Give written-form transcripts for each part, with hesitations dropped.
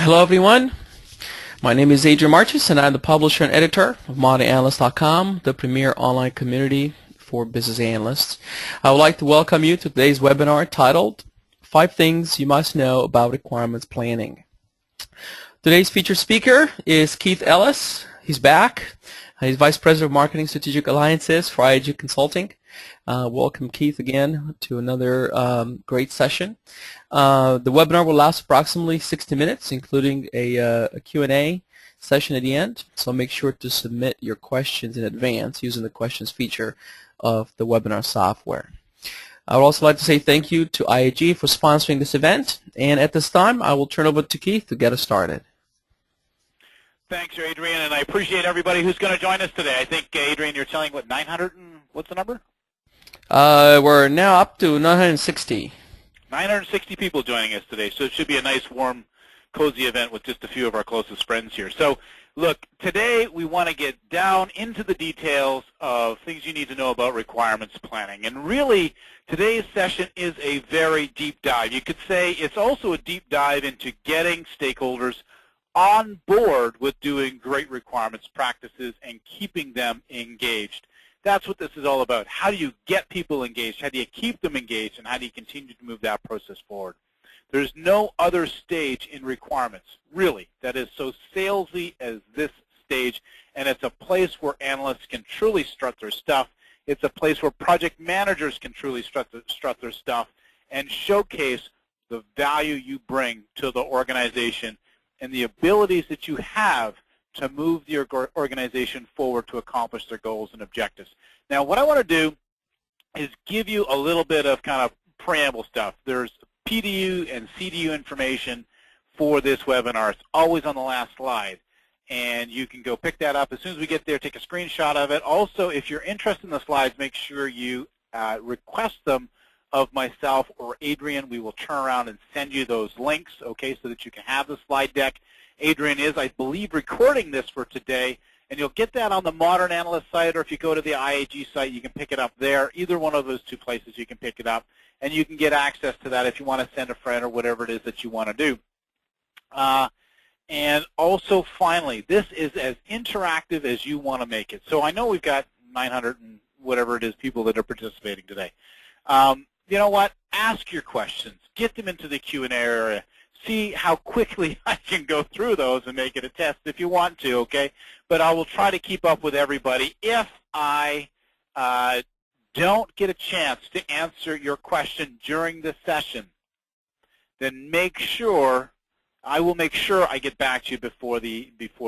Hello everyone, my name is Adrian Marches and I'm the publisher and editor of ModernAnalyst.com, the premier online community for business analysts. I would like to welcome you to today's webinar titled 5 Things You Must Know About Requirements Planning. Today's featured speaker is Keith Ellis. He's back. He's Vice President of Marketing Strategic Alliances for IAG Consulting. Welcome, Keith, again to another great session. The webinar will last approximately 60 minutes, including a Q&A session at the end. So make sure to submit your questions in advance using the questions feature of the webinar software. I would also like to say thank you to IAG for sponsoring this event. And at this time, I will turn over to Keith to get us started. Thanks, Adrian, and I appreciate everybody who's going to join us today. I think, Adrian, you're telling what, 900 and what's the number? We're now up to 960. 960 people joining us today, so it should be a nice, warm, cozy event with just a few of our closest friends here. So, look, today we want to get down into the details of things you need to know about requirements planning. And really, today's session is a very deep dive. You could say it's also a deep dive into getting stakeholders on board with doing great requirements practices and keeping them engaged. That's what this is all about. How do you get people engaged? How do you keep them engaged? And how do you continue to move that process forward? There's no other stage in requirements, really, that is so salesy as this stage. And it's a place where analysts can truly strut their stuff. It's a place where project managers can truly strut their stuff and showcase the value you bring to the organization and the abilities that you have to move your organization forward to accomplish their goals and objectives. Now, what I want to do is give you a little bit of kind of preamble stuff. There's PDU and CDU information for this webinar. It's always on the last slide, and you can go pick that up. As soon as we get there, take a screenshot of it. Also, if you're interested in the slides, make sure you request them of myself or Adrian. We will turn around and send you those links, okay, so that you can have the slide deck. Adrian is, I believe, recording this for today, and you'll get that on the Modern Analyst site, or if you go to the IAG site, you can pick it up there. Either one of those two places you can pick it up, and you can get access to that if you want to send a friend or whatever it is that you want to do. And also, finally, this is as interactive as you want to make it. So I know we've got 900 and whatever it is people that are participating today. You know what? Ask your questions. Get them into the Q&A area. See how quickly I can go through those and make it a test if you want to, okay? But I will try to keep up with everybody. If I don't get a chance to answer your question during the session, then I will make sure I get back to you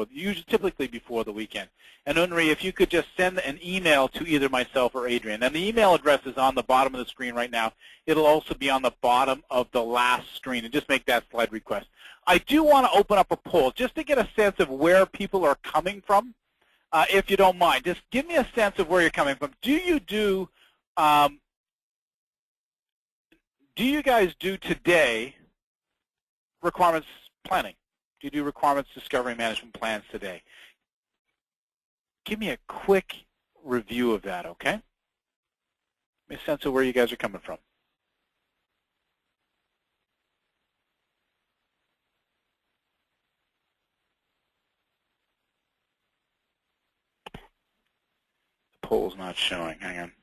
usually typically before the weekend. And Unri, if you could just send an email to either myself or Adrian. And the email address is on the bottom of the screen right now. It'll also be on the bottom of the last screen, and just make that slide request. I do want to open up a poll just to get a sense of where people are coming from, if you don't mind. Just give me a sense of where you're coming from. Do you guys do today requirements planning? Do you do requirements discovery management plans today? Give me a quick review of that, okay? Give me a sense of where you guys are coming from. The poll's not showing. Hang on.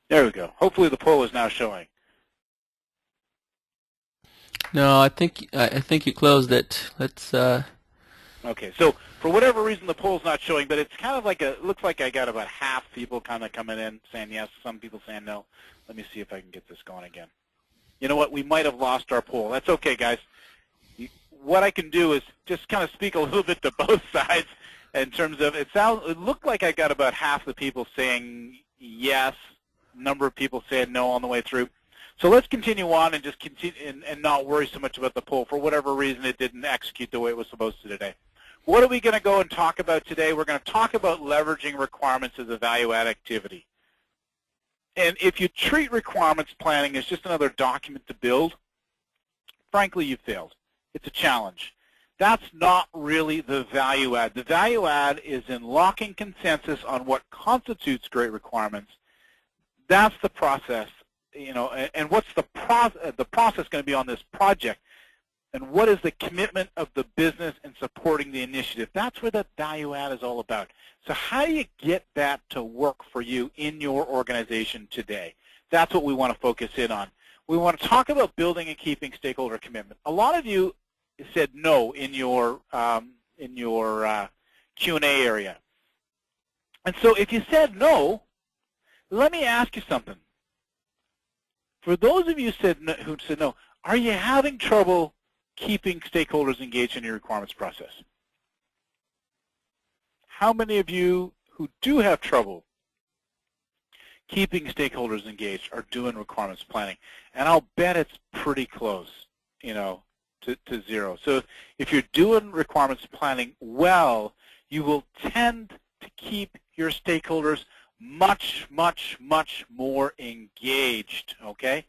There we go. Hopefully the poll is now showing. No, I think you closed it. Let's. Okay, so for whatever reason the poll's not showing, but it's kind of like it looks like I got about half people kind of coming in saying yes, some people saying no. Let me see if I can get this going again. You know what? We might have lost our poll. That's okay, guys. What I can do is just kind of speak a little bit to both sides in terms of it looked like I got about half the people saying yes, number of people saying no on the way through. So let's continue on and just continue and not worry so much about the poll. For whatever reason, it didn't execute the way it was supposed to today. What are we going to go and talk about today? We're going to talk about leveraging requirements as a value-add activity. And if you treat requirements planning as just another document to build, frankly, you failed. It's a challenge. That's not really the value add. The value add is in locking consensus on what constitutes great requirements, that's the process, and what's the process going to be on this project, and what is the commitment of the business in supporting the initiative? That's where that value add is all about. So how do you get that to work for you in your organization today? That's what we want to focus in on. We want to talk about building and keeping stakeholder commitment. A lot of you said no in your Q&A area. And so if you said no, let me ask you something. For those of you who said no, are you having trouble keeping stakeholders engaged in your requirements process? How many of you who do have trouble keeping stakeholders engaged are doing requirements planning? And I'll bet it's pretty close, to zero. So if you're doing requirements planning well, you will tend to keep your stakeholders much, much, much more engaged, okay?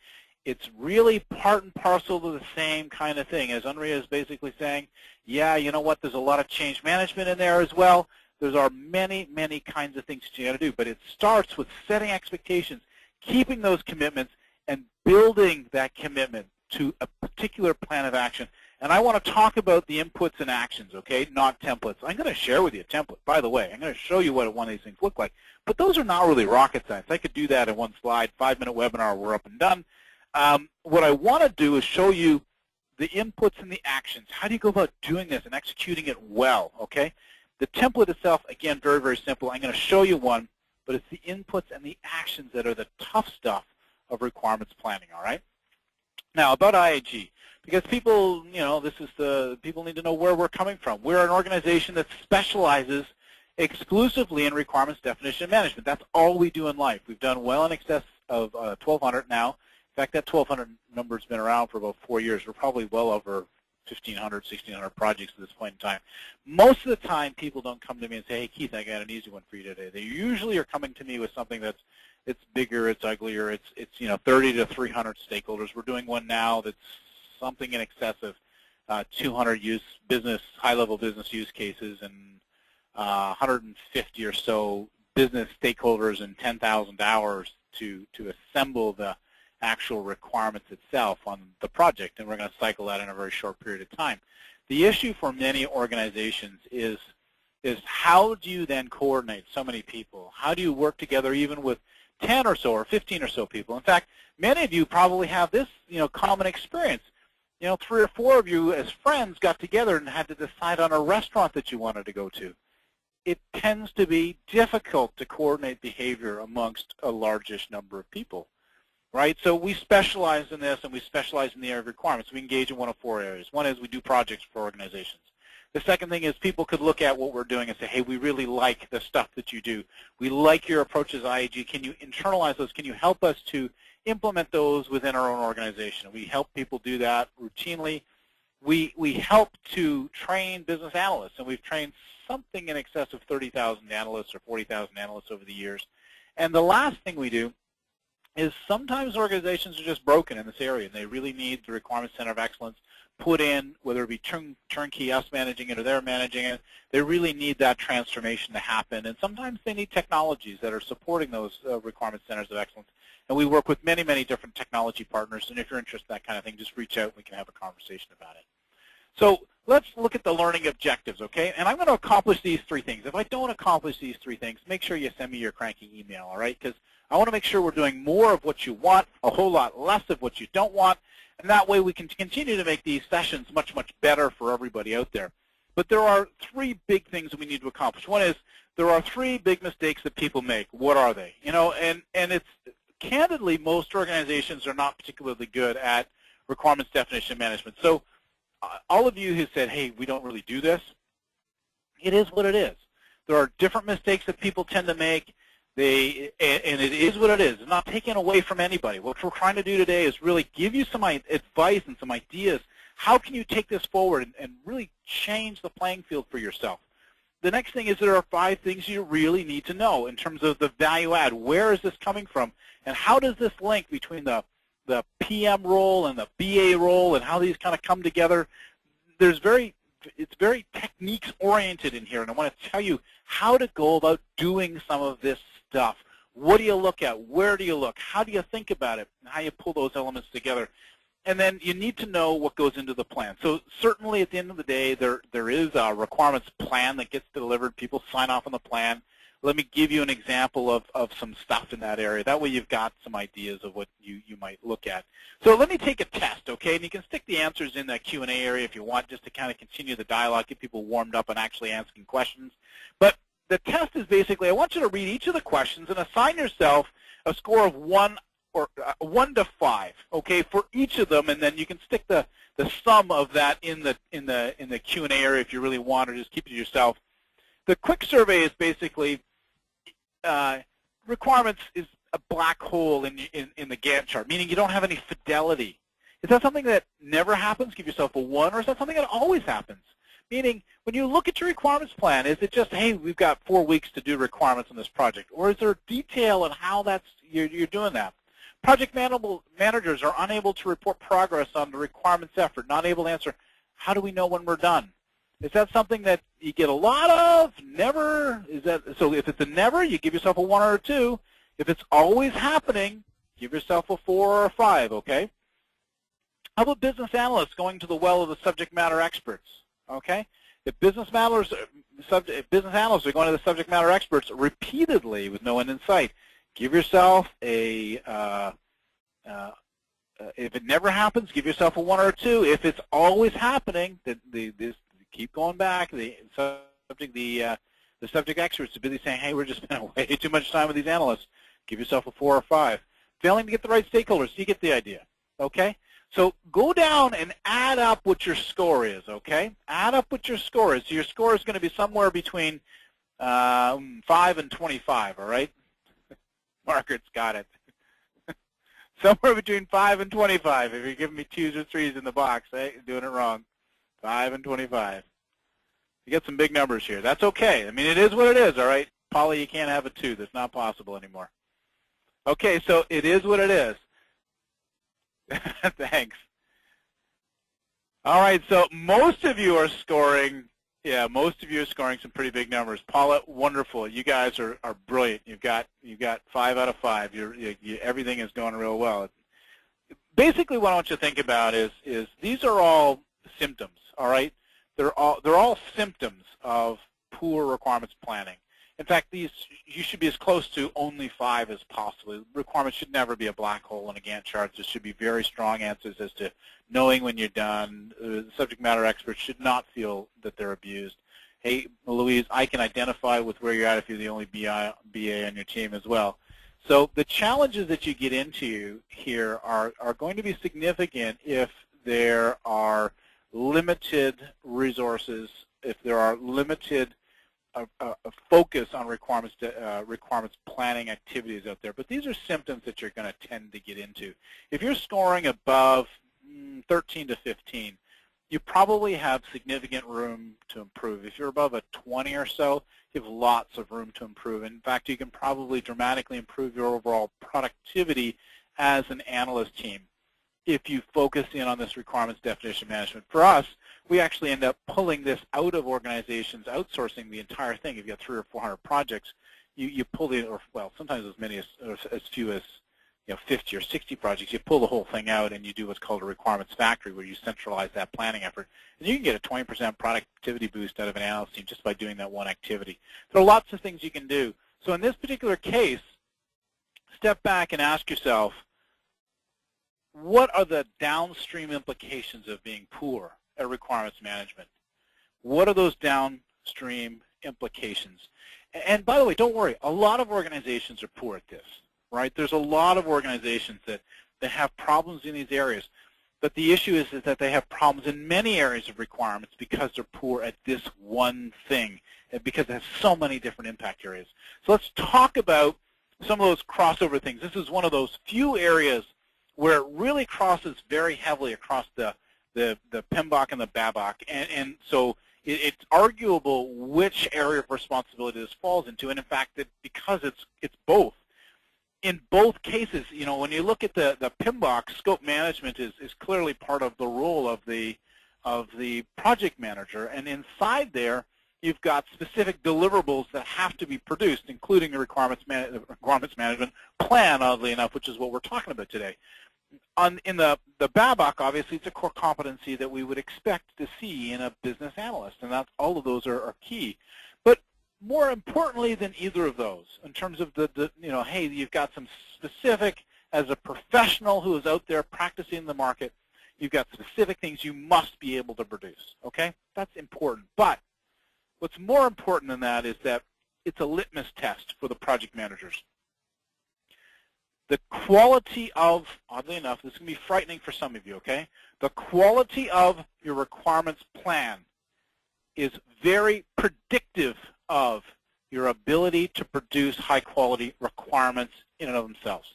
It's really part and parcel to the same kind of thing. As Andrea is basically saying, yeah, you know what, there's a lot of change management in there as well. There are many, many kinds of things that you got to do, but it starts with setting expectations, keeping those commitments, and building that commitment to a particular plan of action. And I want to talk about the inputs and actions, okay, not templates. I'm going to share with you a template, by the way. I'm going to show you what one of these things look like. But those are not really rocket science. I could do that in one slide, 5-minute webinar, we're up and done. What I want to do is show you the inputs and the actions. How do you go about doing this and executing it well, okay? The template itself, again, very, very simple. I'm going to show you one, but it's the inputs and the actions that are the tough stuff of requirements planning, all right? Now, about IAG, because people, people need to know where we're coming from. We're an organization that specializes exclusively in requirements definition and management. That's all we do in life. We've done well in excess of 1,200 now. In fact, that 1,200 number's been around for about 4 years. We're probably well over 1,500, 1,600 projects at this point in time. Most of the time, people don't come to me and say, hey, Keith, I got an easy one for you today. They usually are coming to me with something it's bigger, it's uglier, it's 30 to 300 stakeholders. We're doing one now that's something in excess of 200 high-level business use cases and 150 or so business stakeholders and 10,000 hours to assemble the actual requirements itself on the project, and we're going to cycle that in a very short period of time. The issue for many organizations is how do you then coordinate so many people? How do you work together even with 10 or so or 15 or so people? In fact, many of you probably have this common experience. 3 or 4 of you as friends got together and had to decide on a restaurant that you wanted to go to. It tends to be difficult to coordinate behavior amongst a largish number of people, right? So we specialize in this, and we specialize in the area of requirements. We engage in one of 4 areas. One is we do projects for organizations. The second thing is people could look at what we're doing and say, hey, we really like the stuff that you do. We like your approaches, IAG. Can you internalize those? Can you help us to implement those within our own organization? We help people do that routinely. We help to train business analysts, and we've trained something in excess of 30,000 analysts or 40,000 analysts over the years. And the last thing we do is sometimes organizations are just broken in this area, and they really need the Requirements Center of Excellence put in, whether it be turnkey, us managing it or they're managing it. They really need that transformation to happen, and sometimes they need technologies that are supporting those Requirement Centers of Excellence. And we work with many, many different technology partners, and if you're interested in that kind of thing, just reach out and we can have a conversation about it. So let's look at the learning objectives, okay? And I'm going to accomplish these 3 things. If I don't accomplish these 3 things, make sure you send me your cranky email, all right? Because I want to make sure we're doing more of what you want, a whole lot less of what you don't want, and that way we can continue to make these sessions much, much better for everybody out there. But there are 3 big things that we need to accomplish. One is there are 3 big mistakes that people make. What are they? And it's candidly, most organizations are not particularly good at requirements definition management. So all of you who said, hey, we don't really do this, it is what it is. There are different mistakes that people tend to make, and it is what it is. It's not taken away from anybody. What we're trying to do today is really give you some advice and some ideas. How can you take this forward and really change the playing field for yourself? The next thing is there are 5 things you really need to know in terms of the value add. Where is this coming from? And how does this link between the PM role and the BA role and how these kind of come together? It's very techniques oriented in here, and I want to tell you how to go about doing some of this stuff What do you look at? Where do you look? How do you think about it? And how you pull those elements together? And then you need to know what goes into the plan. So certainly at the end of the day, there is a requirements plan that gets delivered. People sign off on the plan. Let me give you an example of some stuff in that area. That way you've got some ideas of what you might look at. So let me take a test, okay? And you can stick the answers in that Q&A area if you want, just to kind of continue the dialogue, get people warmed up and actually asking questions. But the test is basically, I want you to read each of the questions and assign yourself a score of 1 to 5, okay, for each of them, and then you can stick the sum of that in the Q&A area if you really want, or just keep it to yourself. The quick survey is basically requirements is a black hole in the Gantt chart, meaning you don't have any fidelity. Is that something that never happens? Give yourself a 1, or is that something that always happens? Meaning, when you look at your requirements plan, is it just, hey, we've got 4 weeks to do requirements on this project, or is there detail on how you're doing that? Project managers are unable to report progress on the requirements effort, not able to answer, how do we know when we're done? Is that something that you get a lot of? Never? So if it's a never, you give yourself a 1 or a 2. If it's always happening, give yourself a 4 or a 5, okay? How about business analysts going to the well of the subject matter experts, okay? If business analysts are going to the subject matter experts repeatedly with no end in sight, give yourself a, if it never happens, give yourself a 1 or a 2. If it's always happening, keep going back. The subject experts are busy saying, hey, we're just spending way too much time with these analysts. Give yourself a 4 or 5. Failing to get the right stakeholders, you get the idea, okay? So go down and add up what your score is, okay? Add up what your score is. So your score is going to be somewhere between 5 and 25, all right? Margaret's got it. Somewhere between 5 and 25. If you're giving me 2s or 3s in the box, you're doing it wrong. 5 and 25. You get some big numbers here. That's okay. I mean, it is what it is, all right? Polly, you can't have a 2. That's not possible anymore. Okay, so it is what it is. Thanks. All right, so most of you are scoring, most of you are scoring some pretty big numbers. Paula, wonderful. You guys are brilliant. You've got 5 out of 5. Everything is going real well. Basically, what I want you to think about is these are all symptoms. All right, they're all symptoms of poor requirements planning. In fact, you should be as close to only 5 as possible. Requirements should never be a black hole in a Gantt chart. There should be very strong answers as to knowing when you're done. The subject matter experts should not feel that they're abused. Hey, Louise, I can identify with where you're at if you're the only BA on your team as well. So the challenges that you get into here are going to be significant if there are limited resources, if there are limited a focus on requirements planning activities out there. But these are symptoms that you're going to tend to get into. If you're scoring above 13 to 15, you probably have significant room to improve. If you're above a 20 or so, you have lots of room to improve. In fact, you can probably dramatically improve your overall productivity as an analyst team if you focus in on this requirements definition management. For us, we actually end up pulling this out of organizations, outsourcing the entire thing. If you've got 300 or 400 projects, you pull the, or well, sometimes as many as few as 50 or 60 projects, you pull the whole thing out and you do what's called a requirements factory where you centralize that planning effort. And you can get a 20% productivity boost out of an analyst team just by doing that one activity. There are lots of things you can do. So in this particular case, step back and ask yourself, what are the downstream implications of being poor at requirements management? What are those downstream implications? And by the way, don't worry, a lot of organizations are poor at this, right? There's a lot of organizations that have problems in these areas. But the issue is that they have problems in many areas of requirements because they're poor at this one thing, and because it has so many different impact areas. So let's talk about some of those crossover things. This is one of those few areas where it really crosses very heavily across the PMBOK and the BABOK. And so it's arguable which area of responsibility this falls into. And in fact, because it's both. In both cases, when you look at the PMBOK, scope management is clearly part of the role of the project manager. And inside there, you've got specific deliverables that have to be produced, including the requirements management plan, oddly enough, which is what we're talking about today. In the BABOK, obviously, it's a core competency that we would expect to see in a business analyst, and that's, all of those are key. But more importantly than either of those, in terms of hey, you've got some specific, as a professional who is out there practicing the market, you've got specific things you must be able to produce, okay? That's important. But what's more important than that is that it's a litmus test for the project managers. The quality of, oddly enough, this is going to be frightening for some of you, okay? The quality of your requirements plan is very predictive of your ability to produce high-quality requirements in and of themselves.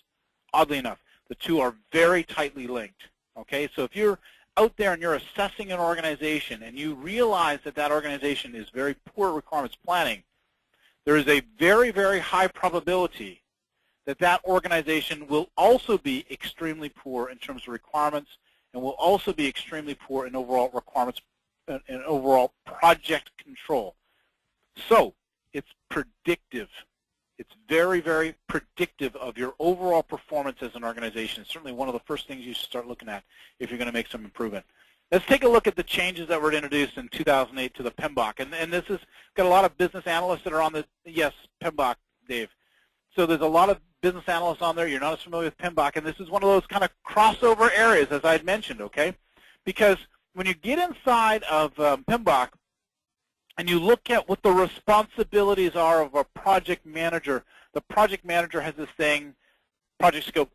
Oddly enough, the two are very tightly linked, okay? So if you're out there and you're assessing an organization and you realize that that organization is very poor at requirements planning, there is a very, very high probability that that organization will also be extremely poor in terms of requirements and will also be extremely poor in overall requirements and overall project control. So it's predictive. It's very, very predictive of your overall performance as an organization. It's certainly one of the first things you should start looking at if you're going to make some improvement. Let's take a look at the changes that were introduced in 2008 to the PMBOK. And this has got a lot of business analysts that are on the, yes, PMBOK, Dave. So there's a lot of business analysts on there. You're not as familiar with PMBOK, and this is one of those kind of crossover areas, as I had mentioned, okay? Because when you get inside of PMBOK and you look at what the responsibilities are of a project manager, the project manager has this thing, project scope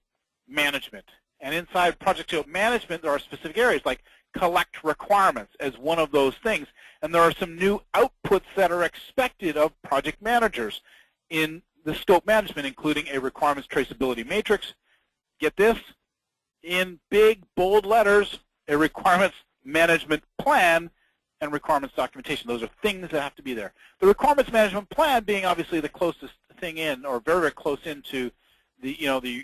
management. And inside project scope management, there are specific areas like collect requirements as one of those things. And there are some new outputs that are expected of project managers in the scope management, including a requirements traceability matrix. Get this, in big, bold letters, a requirements management plan and requirements documentation. Those are things that have to be there. The requirements management plan being obviously the closest thing in, or very, very close into the,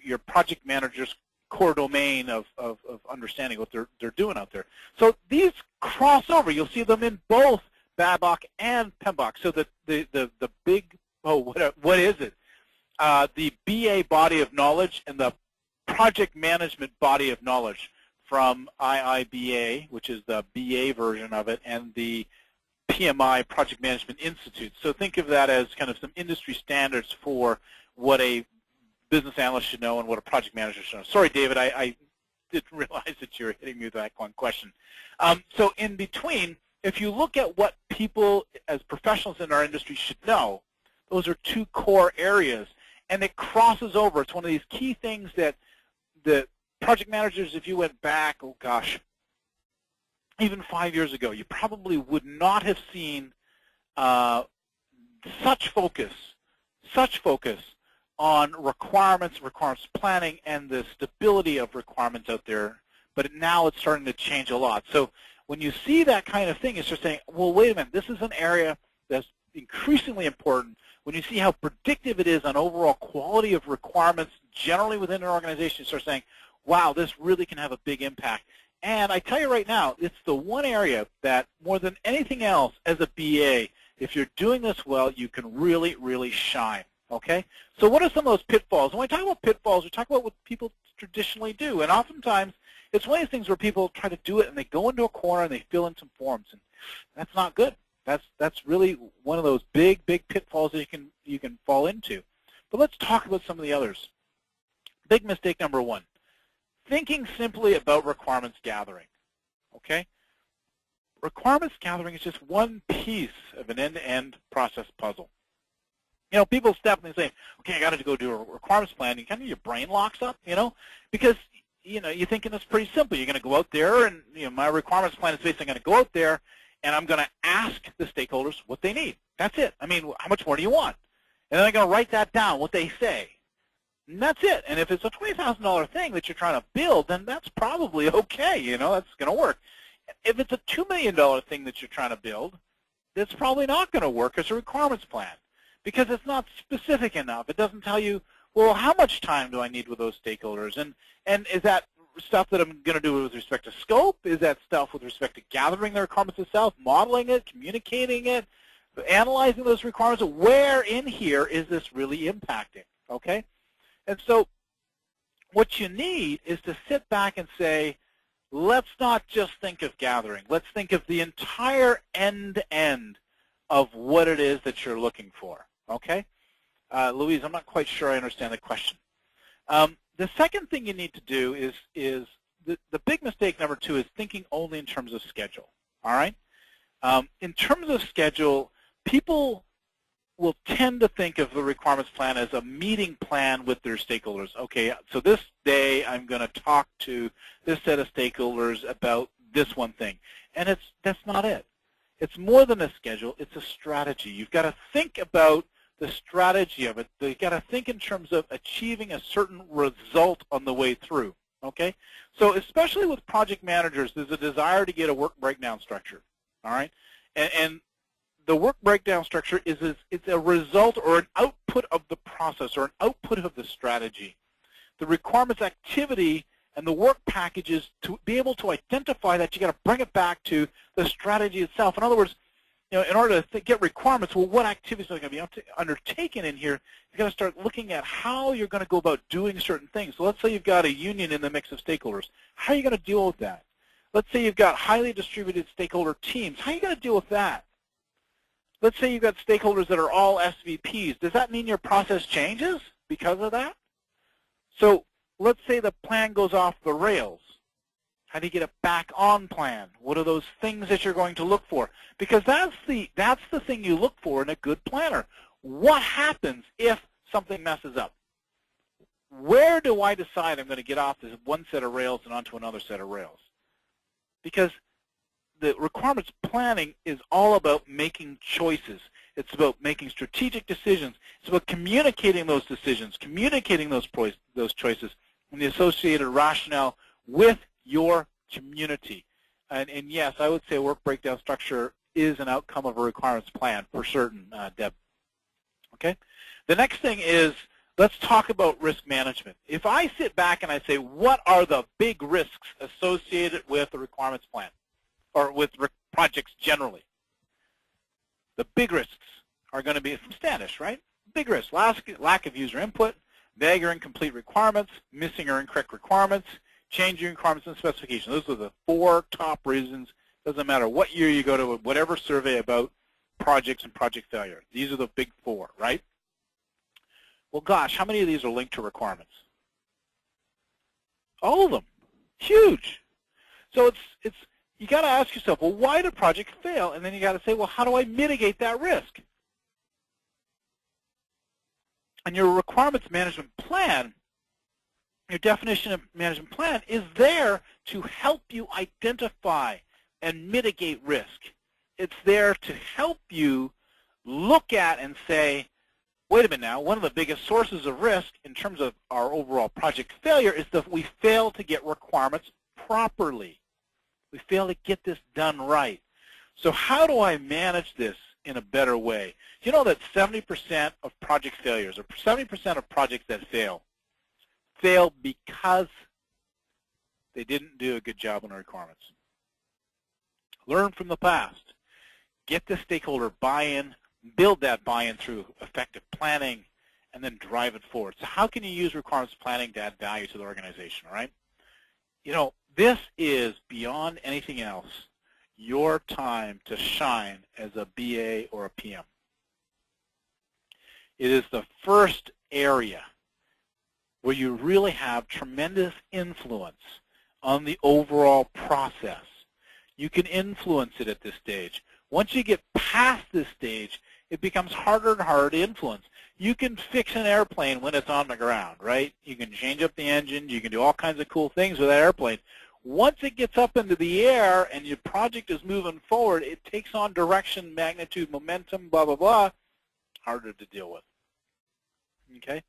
your project manager's core domain of understanding what they're doing out there. So these cross over. You'll see them in both BABOK and PMBOK. So the big, what is it? The BA body of knowledge and the project management body of knowledge from IIBA, which is the BA version of it, and the PMI, Project Management Institute. So think of that as kind of some industry standards for what a business analyst should know and what a project manager should know. Sorry, David, I didn't realize that you were hitting me with that one question. So in between, if you look at what people as professionals in our industry should know, those are two core areas, and it crosses over. It's one of these key things that the project managers, if you went back, oh gosh, even 5 years ago, you probably would not have seen such focus on requirements planning, and the stability of requirements out there. But now it's starting to change a lot. So when you see that kind of thing, it's just saying, well, wait a minute, this is an area that's increasingly important. When you see how predictive it is on overall quality of requirements generally within an organization, you start saying, wow, this really can have a big impact. And I tell you right now, it's the one area that more than anything else as a BA, if you're doing this well, you can really, really shine, okay? So what are some of those pitfalls? When we talk about pitfalls, we talk about what people traditionally do. And oftentimes, it's one of these things where people try to do it and they go into a corner and they fill in some forms. And that's not good. That's really one of those big, big pitfalls that you can fall into. But let's talk about some of the others. Big mistake number one. Thinking simply about requirements gathering, okay? Requirements gathering is just one piece of an end-to-end process puzzle. People step and they say, okay, I got to go do a requirements plan, and kind of your brain locks up, because, you're thinking it's pretty simple. You're going to go out there, and, my requirements plan is basically going to go out there, and I'm going to ask the stakeholders what they need. That's it. I mean, how much more do you want? And then I'm going to write that down, what they say. And that's it. And if it's a $20,000 thing that you're trying to build, then that's probably okay. That's going to work. If it's a $2 million thing that you're trying to build, it's probably not going to work as a requirements plan because it's not specific enough. It doesn't tell you, well, how much time do I need with those stakeholders? And is that stuff that I'm going to do with respect to scope? Is that stuff with respect to gathering the requirements itself, modeling it, communicating it, Analyzing those requirements, where in here is this really impacting, okay? And so what you need is to sit back and say, let's not just think of gathering. Let's think of the entire end-to-end of what it is that you're looking for, okay? Louise, I'm not quite sure I understand the question. The second thing you need to do is the big mistake number 2 is thinking only in terms of schedule, all right? In terms of schedule, people will tend to think of the requirements plan as a meeting plan with their stakeholders. Okay, so this day I'm going to talk to this set of stakeholders about this one thing. And that's not it. It's more than a schedule. It's a strategy. You've got to think about the strategy of it. You've got to think in terms of achieving a certain result on the way through. Okay? So especially with project managers, there's a desire to get a work breakdown structure. All right? And the work breakdown structure it's a result or an output of the process or an output of the strategy. The requirements activity and the work packages, to be able to identify that, you got to bring it back to the strategy itself. In other words, in order to get requirements, well, what activities are going to be undertaken in here? You've got to start looking at how you're going to go about doing certain things. So let's say you've got a union in the mix of stakeholders. How are you going to deal with that? Let's say you've got highly distributed stakeholder teams. How are you going to deal with that? Let's say you've got stakeholders that are all SVPs. Does that mean your process changes because of that? So let's say the plan goes off the rails. How do you get it back on plan? What are those things that you're going to look for? Because that's the thing you look for in a good planner. What happens if something messes up? Where do I decide I'm going to get off this one set of rails and onto another set of rails? Because the requirements planning is all about making choices. It's about making strategic decisions. It's about communicating those decisions, communicating those choices, and the associated rationale with your community. And yes, I would say a work breakdown structure is an outcome of a requirements plan for certain, Deb. Okay? The next thing is, let's talk about risk management. If I sit back and I say, what are the big risks associated with the requirements plan, or with projects generally? The big risks are going to be from Standish, right? Big risks: lack of user input, vague or incomplete requirements, missing or incorrect requirements, changing requirements and specifications. Those are the 4 top reasons. Doesn't matter what year you go to, whatever survey about projects and project failure. These are the big 4, right? Well, gosh, how many of these are linked to requirements? All of them. Huge. So it's you got to ask yourself, well, why did projects fail? And then you got to say, well, how do I mitigate that risk? And your requirements management plan, your definition of management plan, is there to help you identify and mitigate risk. It's there to help you look at and say, wait a minute now, one of the biggest sources of risk in terms of our overall project failure is that we fail to get requirements properly. We fail to get this done right. So how do I manage this in a better way? You know that 70% of project failures, or 70% of projects that fail because they didn't do a good job on the requirements. Learn from the past. Get the stakeholder buy-in, build that buy-in through effective planning, and then drive it forward. So how can you use requirements planning to add value to the organization, all right? You know, this is, beyond anything else, your time to shine as a BA or a PM. It is the first area where you really have tremendous influence on the overall process. You can influence it at this stage. Once you get past this stage, it becomes harder and harder to influence. You can fix an airplane when it's on the ground, right? You can change up the engine. You can do all kinds of cool things with that airplane. Once it gets up into the air and your project is moving forward, it takes on direction, magnitude, momentum, blah, blah, blah, harder to deal with. Okay?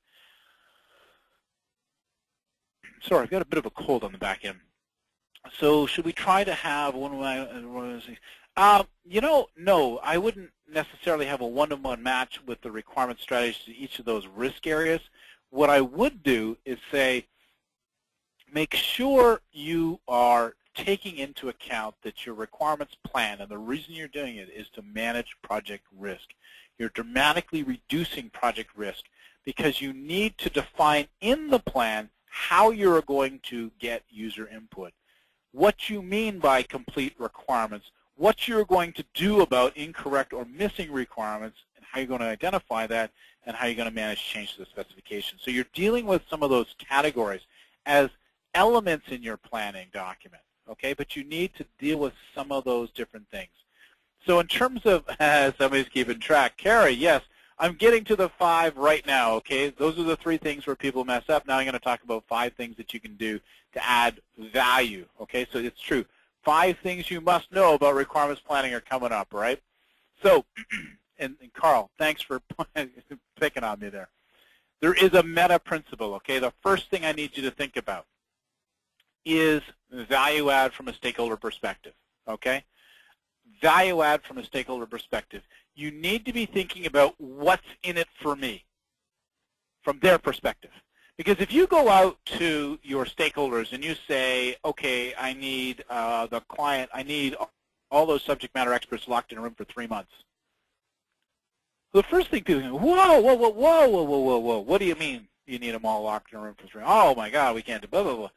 Sorry, I've got a bit of a cold on the back end. So should we try to have you know, no, I wouldn't necessarily have a one-to-one match with the requirement strategies to each of those risk areas. What I would do is say, make sure you are taking into account that your requirements plan, and the reason you're doing it is to manage project risk. You're dramatically reducing project risk because you need to define in the plan how you're going to get user input, what you mean by complete requirements, what you're going to do about incorrect or missing requirements, and how you're going to identify that, and how you're going to manage change to the specification. So you're dealing with some of those categories as elements in your planning document, okay? But you need to deal with some of those different things. So in terms of, somebody's keeping track, Carrie, yes, I'm getting to the 5 right now, okay? Those are the 3 things where people mess up. Now I'm going to talk about 5 things that you can do to add value, okay? So it's true. 5 things you must know about requirements planning are coming up, right? So, and Carl, thanks for picking on me there. There is a meta principle, okay? The first thing I need you to think about is value add from a stakeholder perspective, okay? Value add from a stakeholder perspective. You need to be thinking about what's in it for me from their perspective. Because if you go out to your stakeholders and you say, okay, I need the client, I need all those subject matter experts locked in a room for 3 months. The first thing people go, whoa, whoa, whoa, whoa, whoa, whoa, whoa, whoa. What do you mean you need them all locked in a room for 3 months? Oh, my God, we can't do blah, blah, blah.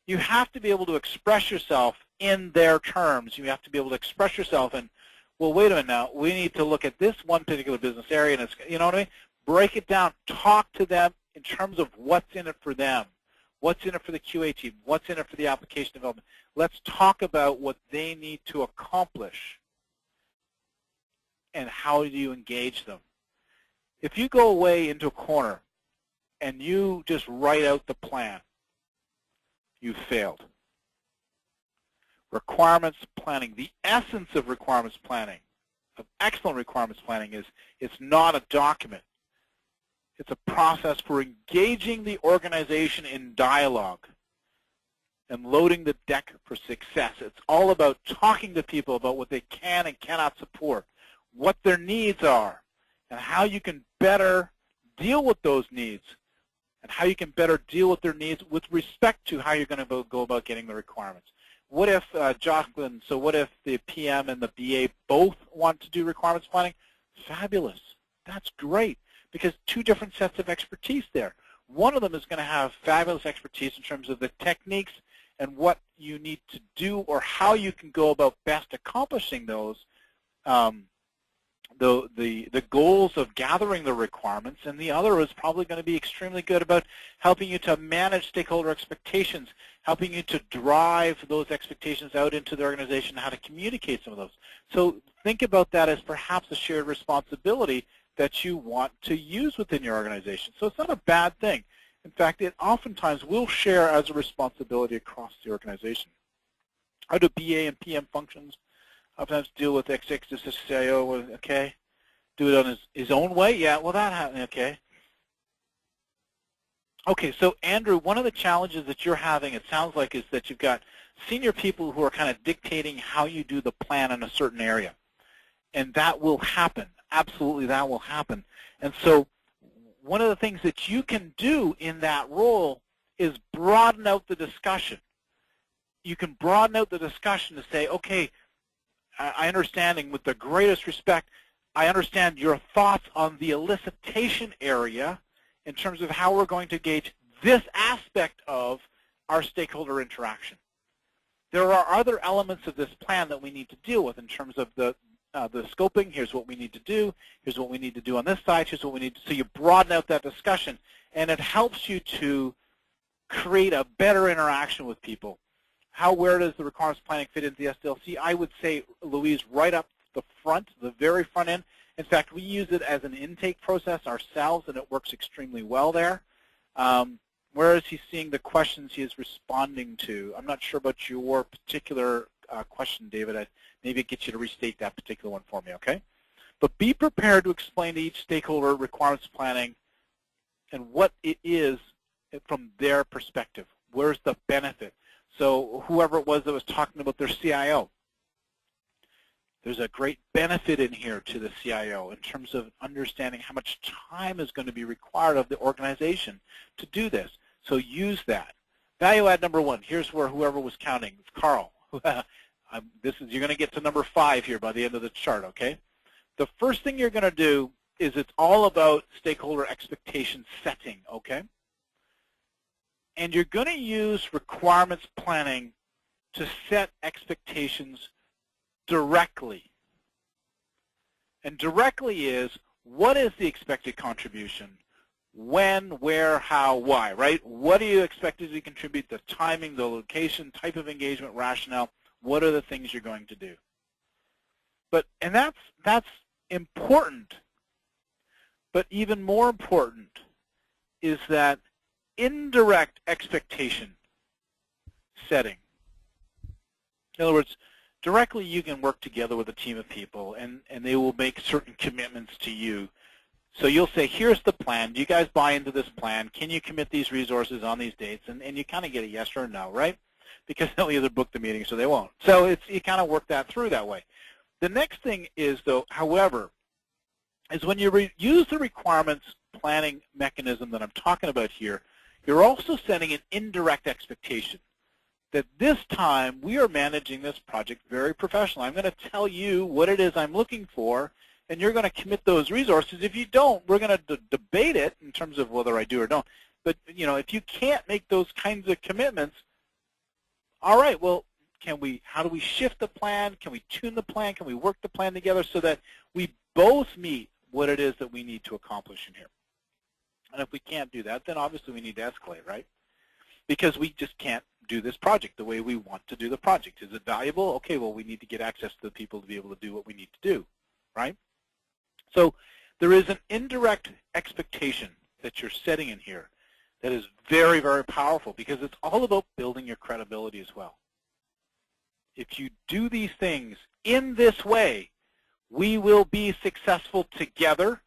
You have to be able to express yourself in their terms. You have to be able to express yourself and, well, wait a minute now. We need to look at this one particular business area, and it's, you know what I mean? Break it down. Talk to them in terms of what's in it for them. What's in it for the QA team? What's in it for the application development? Let's talk about what they need to accomplish and how do you engage them. If you go away into a corner and you just write out the plan, you've failed. Requirements planning, the essence of requirements planning, of excellent requirements planning is it's not a document. It's a process for engaging the organization in dialogue and loading the deck for success. It's all about talking to people about what they can and cannot support, what their needs are, and how you can better deal with those needs, and how you can better deal with their needs with respect to how you're going to go about getting the requirements. What if, Jocelyn, so what if the PM and the BA both want to do requirements planning? Fabulous. That's great, because 2 different sets of expertise there. One of them is going to have fabulous expertise in terms of the techniques and what you need to do or how you can go about best accomplishing those, the goals of gathering the requirements, and the other is probably going to be extremely good about helping you to manage stakeholder expectations, helping you to drive those expectations out into the organization, how to communicate some of those. So think about that as perhaps a shared responsibility that you want to use within your organization. So it's not a bad thing. In fact, it oftentimes will share as a responsibility across the organization. How do BA and PM functions sometimes deal with XX to CIO? Okay, do it on his own way? Yeah, well, that happened, okay. Okay, so Andrew, one of the challenges that you're having, it sounds like, is that you've got senior people who are kind of dictating how you do the plan in a certain area. And that will happen. Absolutely, that will happen. And so one of the things that you can do in that role is broaden out the discussion. You can broaden out the discussion to say, okay, I understand, and with the greatest respect, I understand your thoughts on the elicitation area in terms of how we're going to gauge this aspect of our stakeholder interaction. There are other elements of this plan that we need to deal with in terms of the scoping. Here's what we need to do. Here's what we need to do on this side. Here's what we need to. So you broaden out that discussion, and it helps you to create a better interaction with people. Where does the requirements planning fit into the SDLC? I would say, Louise, right up the front, the very front end. In fact, we use it as an intake process ourselves, and it works extremely well there. Where is he seeing the questions he is responding to? I'm not sure about your particular question, David. Maybe get you to restate that particular one for me, okay? But be prepared to explain to each stakeholder requirements planning and what it is from their perspective. Where's the benefit? So whoever it was that was talking about their CIO, there's a great benefit in here to the CIO in terms of understanding how much time is going to be required of the organization to do this. So use that. Value add number 1. Here's where whoever was counting. It's Carl. You're going to get to number 5 here by the end of the chart, okay? The first thing you're going to do is it's all about stakeholder expectation setting, okay? And you're going to use requirements planning to set expectations directly. And directly is, what is the expected contribution? When, where, how, why, right? What are you expected to contribute? The timing, the location, type of engagement, rationale. What are the things you're going to do? And that's important. But even more important is that indirect expectation setting. In other words, directly you can work together with a team of people, and they will make certain commitments to you. So you'll say, here's the plan. Do you guys buy into this plan? Can you commit these resources on these dates? And you kind of get a yes or a no, right? Because they'll either book the meeting or they won't. So you kind of work that through that way. The next thing is, though, however, is when you use the requirements planning mechanism that I'm talking about here, you're also setting an indirect expectation that this time we are managing this project very professionally. I'm going to tell you what it is I'm looking for, and you're going to commit those resources. If you don't, we're going to debate it in terms of whether I do or don't. But if you can't make those kinds of commitments, all right, well, how do we shift the plan? Can we tune the plan? Can we work the plan together so that we both meet what it is that we need to accomplish in here? And if we can't do that, then obviously we need to escalate, right? Because we just can't do this project the way we want to do the project. Is it valuable? Okay, well, we need to get access to the people to be able to do what we need to do, right? So there is an indirect expectation that you're setting in here that is very, very powerful, because it's all about building your credibility as well. If you do these things in this way, we will be successful together,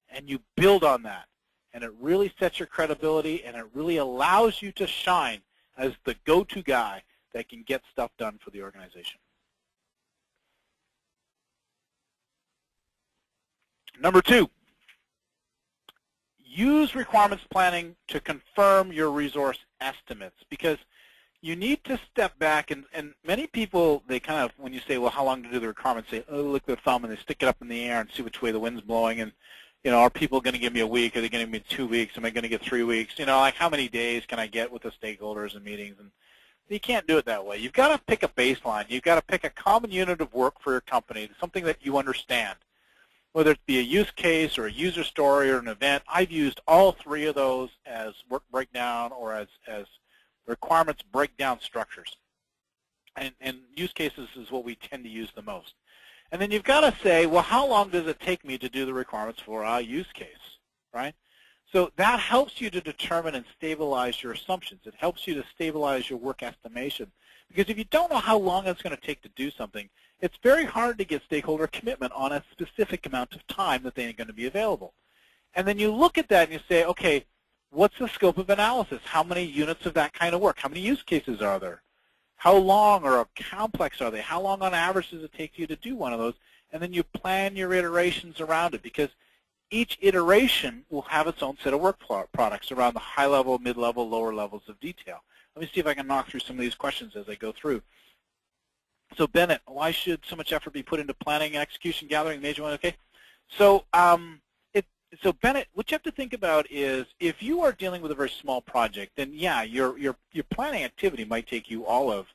and you build on that. And it really sets your credibility, and it really allows you to shine as the go-to guy that can get stuff done for the organization. Number 2, use requirements planning to confirm your resource estimates, because you need to step back, and many people, they kind of, when you say, well, how long to do the requirements, say, oh, look at their thumb, and they stick it up in the air and see which way the wind's blowing, and are people going to give me a week? Are they going to give me 2 weeks? Am I going to get 3 weeks? Like how many days can I get with the stakeholders and meetings? And you can't do it that way. You've got to pick a baseline. You've got to pick a common unit of work for your company, something that you understand, whether it be a use case or a user story or an event. I've used all 3 of those as work breakdown or as requirements breakdown structures. And use cases is what we tend to use the most. And then you've got to say, well, how long does it take me to do the requirements for a use case, right? So that helps you to determine and stabilize your assumptions. It helps you to stabilize your work estimation. Because if you don't know how long it's going to take to do something, it's very hard to get stakeholder commitment on a specific amount of time that they're going to be available. And then you look at that and you say, okay, what's the scope of analysis? How many units of that kind of work? How many use cases are there? How long or complex are they? How long on average does it take you to do one of those? And then you plan your iterations around it, because each iteration will have its own set of work products around the high level, mid-level, lower levels of detail. Let me see if I can knock through some of these questions as I go through. So Bennett, why should so much effort be put into planning and execution, gathering, major one? Okay. So so Bennett, what you have to think about is, if you are dealing with a very small project, then yeah, your planning activity might take you all of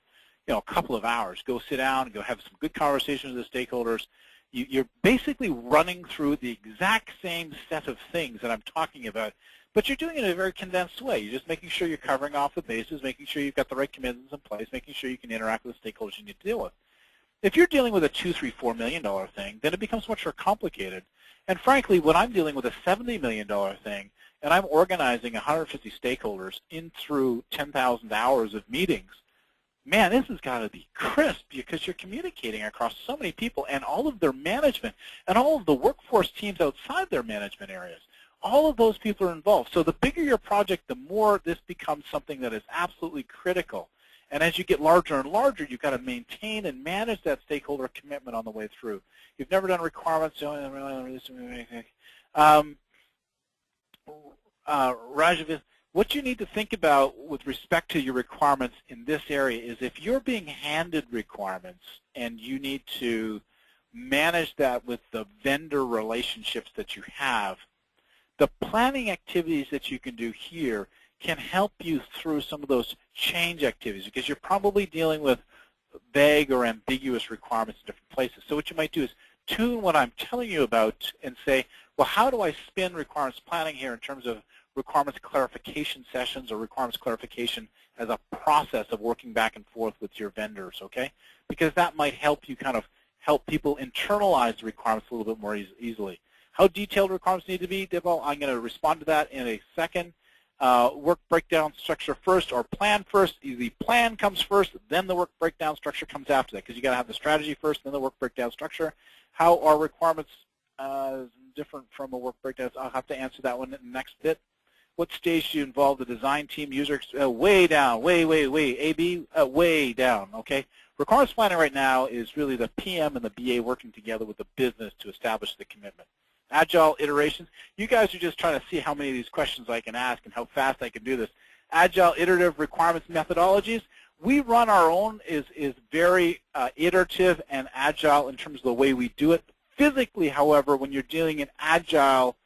a couple of hours. Go sit down and go have some good conversations with the stakeholders. You're basically running through the exact same set of things that I'm talking about, but you're doing it in a very condensed way. You're just making sure you're covering off the bases, making sure you've got the right commitments in place, making sure you can interact with the stakeholders you need to deal with. If you're dealing with a $2, $3, $4 million thing, then it becomes much more complicated. And frankly, when I'm dealing with a $70 million thing, and I'm organizing 150 stakeholders in through 10,000 hours of meetings, man, this has got to be crisp, because you're communicating across so many people and all of their management and all of the workforce teams outside their management areas. All of those people are involved. So the bigger your project, the more this becomes something that is absolutely critical. And as you get larger and larger, you've got to maintain and manage that stakeholder commitment on the way through. You've never done requirements. Rajav, what you need to think about with respect to your requirements in this area is if you're being handed requirements and you need to manage that with the vendor relationships that you have, the planning activities that you can do here can help you through some of those change activities because you're probably dealing with vague or ambiguous requirements in different places. So what you might do is tune what I'm telling you about and say, well, how do I spin requirements planning here in terms of requirements clarification sessions or requirements clarification as a process of working back and forth with your vendors, okay? Because that might help you kind of help people internalize the requirements a little bit more easily. How detailed requirements need to be, Deval, I'm going to respond to that in a second. Work breakdown structure first or plan first. The plan comes first, then the work breakdown structure comes after that because you got to have the strategy first, then the work breakdown structure. How are requirements different from a work breakdown? I'll have to answer that one in the next bit. What stage do you involve the design team, user, way down, way, AB, way down, okay? Requirements planning right now is really the PM and the BA working together with the business to establish the commitment. Agile iterations, you guys are just trying to see how many of these questions I can ask and how fast I can do this. Agile iterative requirements methodologies, we run our own is very iterative and agile in terms of the way we do it. Physically, however, when you're dealing in agile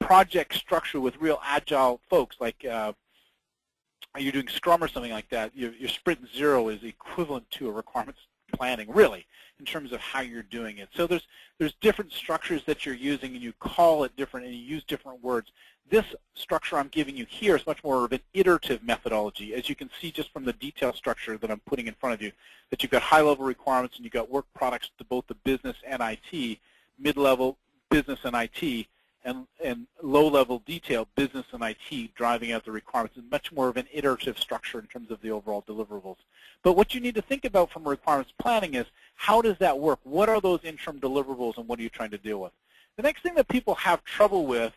project structure with real agile folks, like you're doing Scrum or something like that, your sprint zero is equivalent to a requirements planning, really, in terms of how you're doing it. So there's different structures that you're using, and you call it different, and you use different words. This structure I'm giving you here is much more of an iterative methodology, as you can see just from the detail structure that I'm putting in front of you, that you've got high-level requirements and you've got work products to both the business and IT, mid-level business and IT, and low-level detail business and IT driving out the requirements. It's much more of an iterative structure in terms of the overall deliverables. But what you need to think about from requirements planning is how does that work? What are those interim deliverables and what are you trying to deal with? The next thing that people have trouble with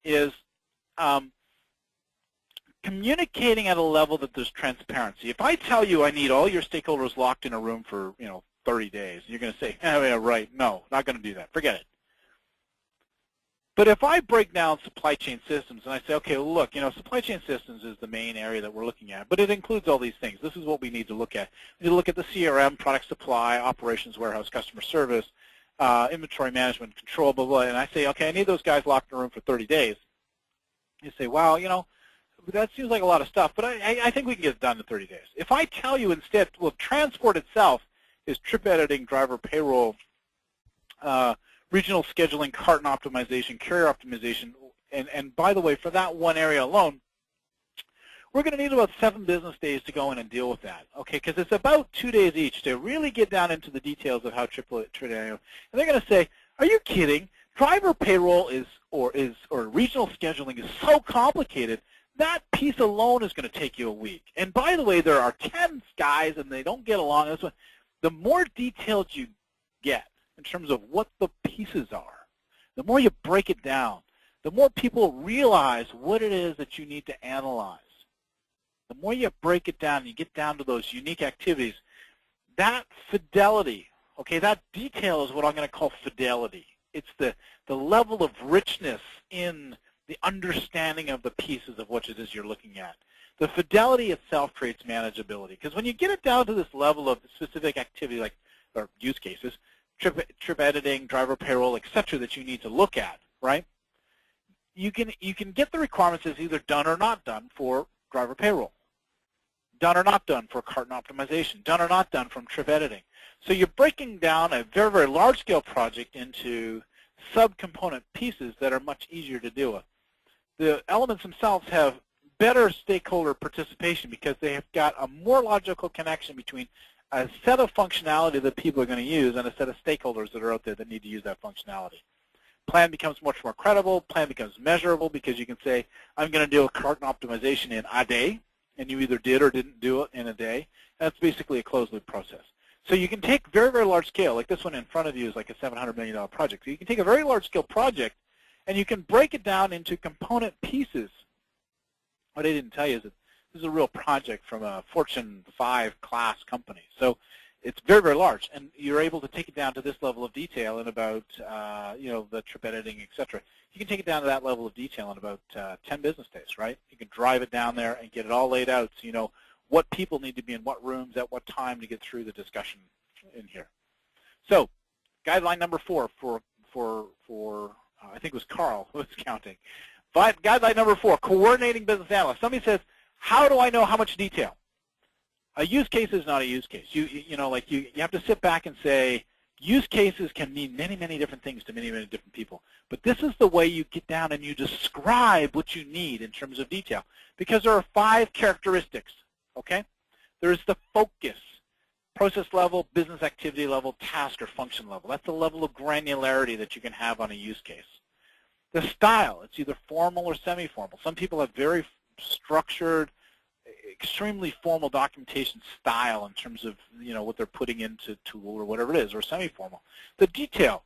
is communicating at a level that there's transparency. If I tell you I need all your stakeholders locked in a room for 30 days, you're going to say, oh, yeah, right, no, not going to do that. Forget it. But if I break down supply chain systems and I say, okay, well, look, supply chain systems is the main area that we're looking at, but it includes all these things. This is what we need to look at. We need to look at the CRM, product supply, operations, warehouse, customer service, inventory management, control, blah, blah. And I say, okay, I need those guys locked in a room for 30 days. You say, wow, that seems like a lot of stuff, but I think we can get it done in 30 days. If I tell you instead, well, transport itself is trip editing, driver payroll, regional scheduling, carton optimization, carrier optimization, and by the way, for that one area alone, we're going to need about 7 business days to go in and deal with that, okay? Because it's about 2 days each to really get down into the details of how and they're going to say, "Are you kidding? Driver payroll or regional scheduling is so complicated. That piece alone is going to take you a week. And by the way, there are 10 guys and they don't get along. This one, the more detailed you get in terms of what the pieces are, the more you break it down, the more people realize what it is that you need to analyze. The more you break it down and you get down to those unique activities, that fidelity, okay, that detail is what I'm going to call fidelity. It's the level of richness in the understanding of the pieces of what it is you're looking at. The fidelity itself creates manageability, because when you get it down to this level of specific activity, or use cases, trip editing, driver payroll, etc., that you need to look at, right? You can get the requirements as either done or not done for driver payroll, done or not done for carton optimization, done or not done from trip editing. So you're breaking down a very, very large-scale project into sub-component pieces that are much easier to deal with. The elements themselves have better stakeholder participation because they have got a more logical connection between a set of functionality that people are going to use and a set of stakeholders that are out there that need to use that functionality. Plan becomes much more credible. Plan becomes measurable because you can say, I'm going to do a carton optimization in a day, and you either did or didn't do it in a day. That's basically a closed-loop process. So you can take very, very large scale, like this one in front of you is like a $700 million project. So you can take a very large-scale project, and you can break it down into component pieces. What I didn't tell you is that this is a real project from a Fortune 5 class company. So it's very, very large, and you're able to take it down to this level of detail in about, the trip editing, etc. You can take it down to that level of detail in about 10 business days, right? You can drive it down there and get it all laid out so you know what people need to be in what rooms at what time to get through the discussion in here. So, guideline number 4 for I think it was Carl who was counting. Guideline number 4, coordinating business analysts. Somebody says, how do I know how much detail? A use case is not a use case. You have to sit back and say, use cases can mean many, many different things to many, many different people. But this is the way you get down and you describe what you need in terms of detail. Because there are 5 characteristics, okay? There's the focus, process level, business activity level, task or function level. That's the level of granularity that you can have on a use case. The style, it's either formal or semi-formal. Some people have very structured, extremely formal documentation style in terms of what they're putting into tool or whatever it is, or semi-formal. The detail,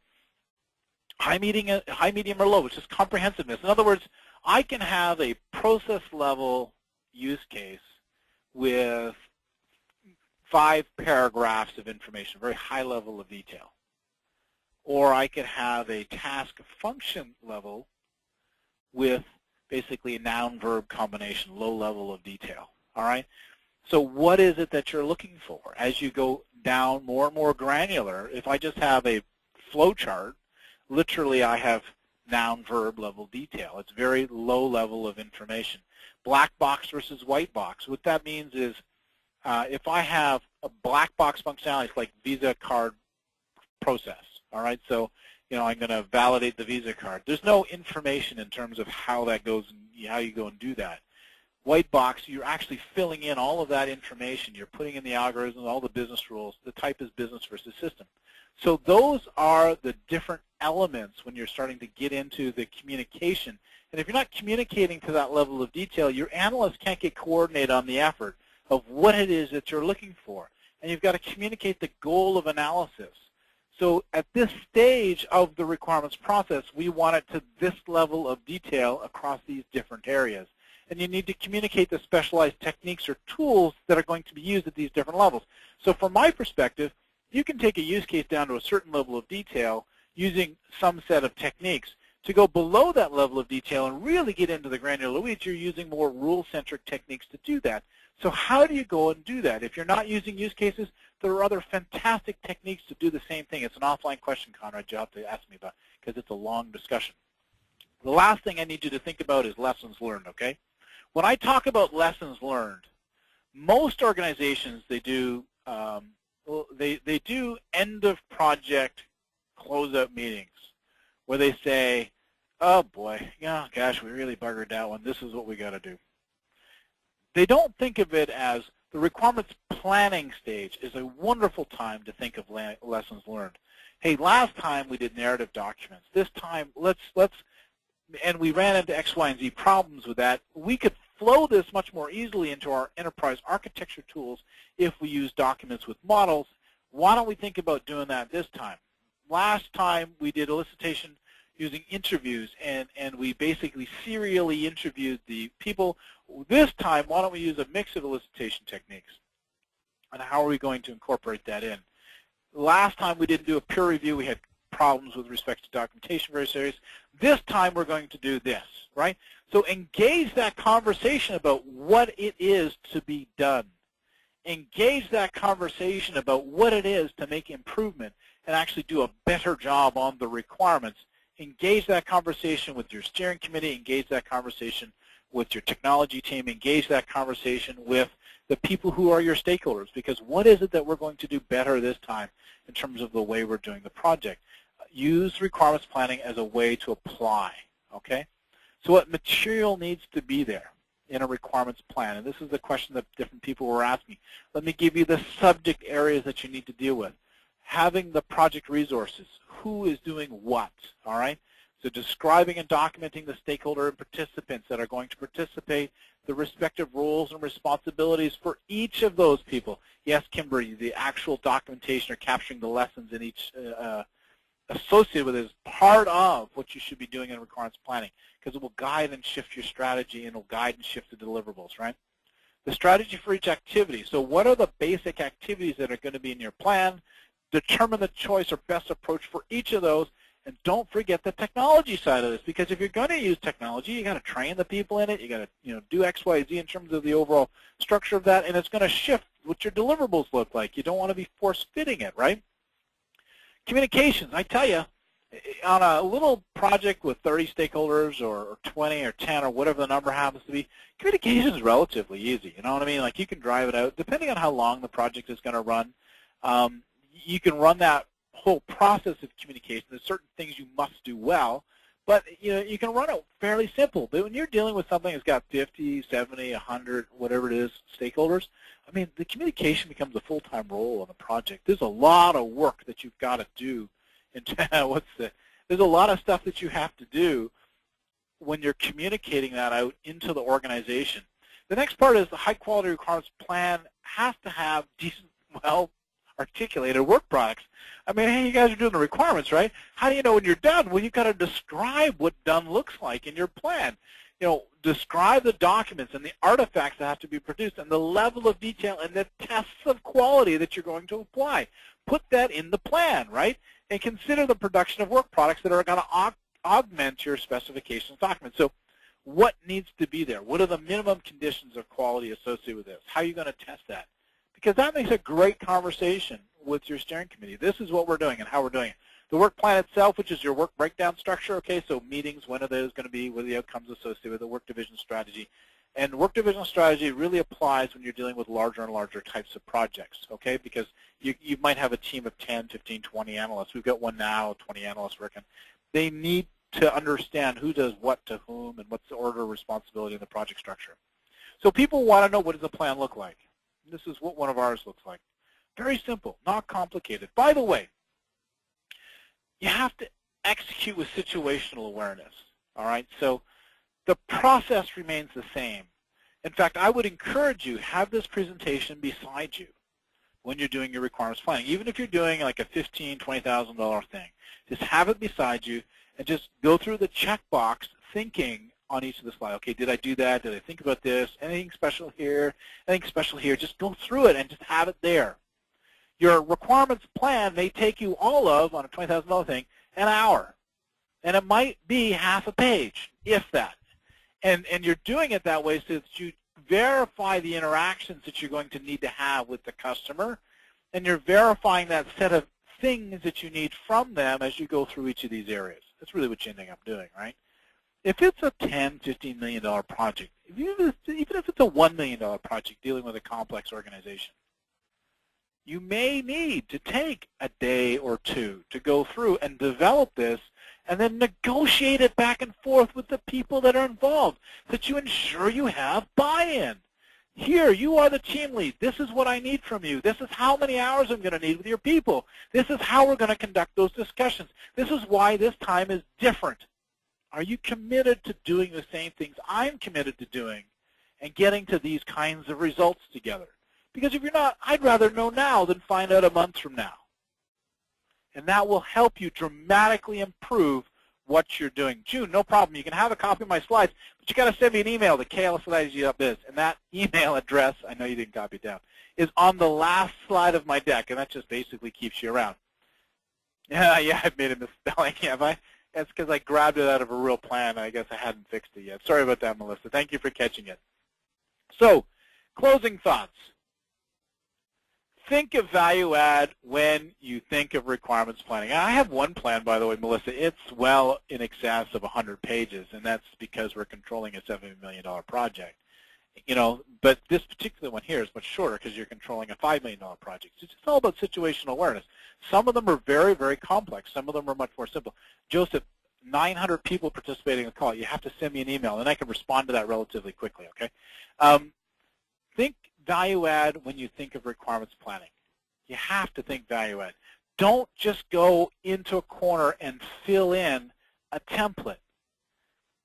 high, medium, or low, which is comprehensiveness. In other words, I can have a process level use case with 5 paragraphs of information, very high level of detail. Or I could have a task function level with basically a noun-verb combination, low level of detail. All right? So what is it that you're looking for? As you go down more and more granular, if I just have a flow chart, literally I have noun-verb level detail. It's very low level of information. Black box versus white box. What that means is if I have a black box functionality, it's like Visa card process. All right, so I'm going to validate the Visa card. There's no information in terms of how that goes and how you go and do that. White box, you're actually filling in all of that information. You're putting in the algorithms, all the business rules. The type is business versus system. So those are the different elements when you're starting to get into the communication. And if you're not communicating to that level of detail, your analysts can't get coordinated on the effort of what it is that you're looking for. And you've got to communicate the goal of analysis. So at this stage of the requirements process, we want it to this level of detail across these different areas. And you need to communicate the specialized techniques or tools that are going to be used at these different levels. So from my perspective, you can take a use case down to a certain level of detail using some set of techniques. To go below that level of detail and really get into the granular weeds, you're using more rule-centric techniques to do that. So how do you go and do that? If you're not using use cases, there are other fantastic techniques to do the same thing. It's an offline question, Conrad, you'll have to ask me about because it's a long discussion. The last thing I need you to think about is lessons learned, okay? When I talk about lessons learned, most organizations, they do end of project closeout meetings where they say, oh boy, yeah, gosh, we really buggered that one. This is what we got to do. They don't think of it as the requirements planning stage is a wonderful time to think of lessons learned. Hey, last time we did narrative documents. This time, and we ran into X, Y, and Z problems with that. We could flow this much more easily into our enterprise architecture tools if we use documents with models. Why don't we think about doing that this time? Last time we did elicitation using interviews, and we basically serially interviewed the people. This time, why don't we use a mix of elicitation techniques? And how are we going to incorporate that in? Last time we didn't do a peer review. We had problems with respect to documentation, very serious. This time we're going to do this, right? So engage that conversation about what it is to be done. Engage that conversation about what it is to make improvement and actually do a better job on the requirements. Engage that conversation with your steering committee. Engage that conversation with your technology team. Engage that conversation with the people who are your stakeholders, because what is it that we're going to do better this time in terms of the way we're doing the project? Use requirements planning as a way to apply, okay? So what material needs to be there in a requirements plan? And this is the question that different people were asking. Let me give you the subject areas that you need to deal with. Having the project resources. Who is doing what, all right? So describing and documenting the stakeholder and participants that are going to participate, the respective roles and responsibilities for each of those people. Yes, Kimberly, the actual documentation or capturing the lessons in each associated with it is part of what you should be doing in requirements planning, because it will guide and shift your strategy and it will guide and shift the deliverables, right? the strategy for each activity. So what are the basic activities that are going to be in your plan? Determine the choice or best approach for each of those, and don't forget the technology side of this, because if you're going to use technology, you got to train the people in it. You got to do X, Y, Z in terms of the overall structure of that, and it's going to shift what your deliverables look like. You don't want to be force-fitting it, right? Communications, I tell you, on a little project with 30 stakeholders or 20 or 10 or whatever the number happens to be, communication is relatively easy. You know what I mean? Like, you can drive it out. Depending on how long the project is going to run, you can run that whole process of communication. There's certain things you must do well, but you can run it fairly simple. But when you're dealing with something that's got 50, 70, 100, whatever it is, stakeholders, I mean, the communication becomes a full-time role on the project. There's a lot of work that you've got to do. There's a lot of stuff that you have to do when you're communicating that out into the organization. The next part is the high-quality requirements plan has to have decent, well-articulated work products. I mean, hey, you guys are doing the requirements, right? How do you know when you're done? Well, you've got to describe what done looks like in your plan. Describe the documents and the artifacts that have to be produced and the level of detail and the tests of quality that you're going to apply. Put that in the plan, right? And consider the production of work products that are going to augment your specifications document. So what needs to be there? What are the minimum conditions of quality associated with this? How are you going to test that? Because that makes a great conversation with your steering committee. This is what we're doing and how we're doing it. The work plan itself, which is your work breakdown structure, okay, so meetings, when are those going to be, what are the outcomes associated with the work division strategy. And work division strategy really applies when you're dealing with larger and larger types of projects, okay, because you might have a team of 10, 15, 20 analysts. We've got one now, 20 analysts working. They need to understand who does what to whom and what's the order of responsibility in the project structure. So people want to know, what does the plan look like? And this is what one of ours looks like. Very simple, not complicated. By the way, you have to execute with situational awareness, all right? So the process remains the same. In fact, I would encourage you, have this presentation beside you when you're doing your requirements planning. Even if you're doing like a $15,000, $20,000 thing, just have it beside you and just go through the checkbox thinking on each of the slides. Okay, did I do that? Did I think about this? Anything special here? Anything special here? Just go through it and just have it there. Your requirements plan may take you all of, on a $20,000 thing, an hour. And it might be half a page, if that. And you're doing it that way so that you verify the interactions that you're going to need to have with the customer, and you're verifying that set of things that you need from them as you go through each of these areas. That's really what you end up doing, right? If it's a $10, $15 million project, even if it's a $1 million project dealing with a complex organization, you may need to take a day or two to go through and develop this and then negotiate it back and forth with the people that are involved so that you ensure you have buy-in. Here, you are the team lead. This is what I need from you. This is how many hours I'm going to need with your people. This is how we're going to conduct those discussions. This is why this time is different. Are you committed to doing the same things I'm committed to doing and getting to these kinds of results together? Because if you're not, I'd rather know now than find out a month from now. And that will help you dramatically improve what you're doing. June, no problem. You can have a copy of my slides, but you got to send me an email to kls@igg.biz. And that email address, I know you didn't copy it down, is on the last slide of my deck, and that just basically keeps you around. Yeah, I've made a misspelling. Have I? That's because I grabbed it out of a real plan. I guess I hadn't fixed it yet. Sorry about that, Melissa. Thank you for catching it. So, closing thoughts. Think of value add when you think of requirements planning. I have one plan, by the way, Melissa. It's well in excess of 100 pages, and that's because we're controlling a $70 million project. But this particular one here is much shorter because you're controlling a $5 million project. So it's just all about situational awareness. Some of them are very, very complex. Some of them are much more simple. Joseph, 900 people participating in the call. You have to send me an email, and I can respond to that relatively quickly, okay? Think value add when you think of requirements planning. You have to think value add. Don't just go into a corner and fill in a template.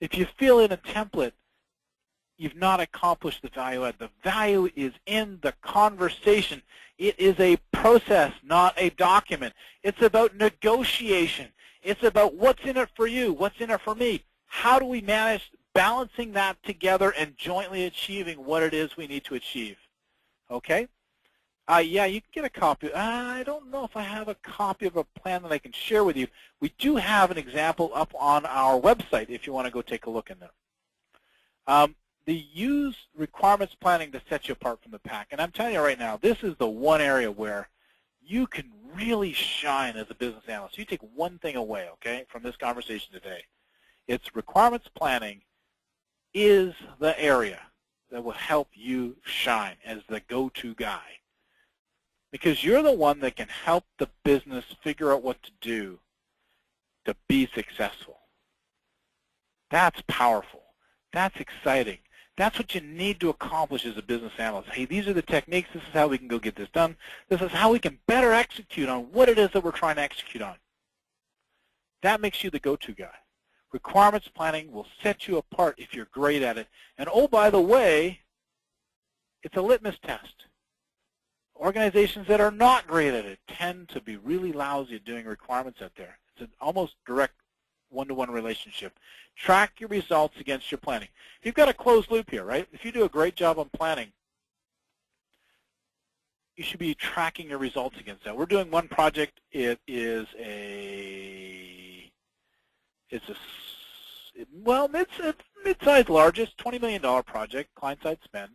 If you fill in a template, you've not accomplished the value add. The value is in the conversation. It is a process, not a document. It's about negotiation. It's about what's in it for you, what's in it for me. How do we manage balancing that together and jointly achieving what it is we need to achieve. Okay? Yeah, you can get a copy. I don't know if I have a copy of a plan that I can share with you. We do have an example up on our website if you want to go take a look in there. They use requirements planning to set you apart from the pack. And I'm telling you right now, this is the one area where you can really shine as a business analyst. You take one thing away, okay, from this conversation today. It's requirements planning is the area that will help you shine as the go-to guy. Because you're the one that can help the business figure out what to do to be successful. That's powerful. That's exciting. That's what you need to accomplish as a business analyst. Hey, these are the techniques. This is how we can go get this done. This is how we can better execute on what it is that we're trying to execute on. That makes you the go-to guy. Requirements planning will set you apart if you're great at it. And oh, by the way, it's a litmus test. Organizations that are not great at it tend to be really lousy at doing requirements out there. It's an almost direct one-to-one relationship. Track your results against your planning. You've got a closed loop here, right? If you do a great job on planning, you should be tracking your results against that. We're doing one project. It's a mid-sized, largest, $20 million project, client-side spend,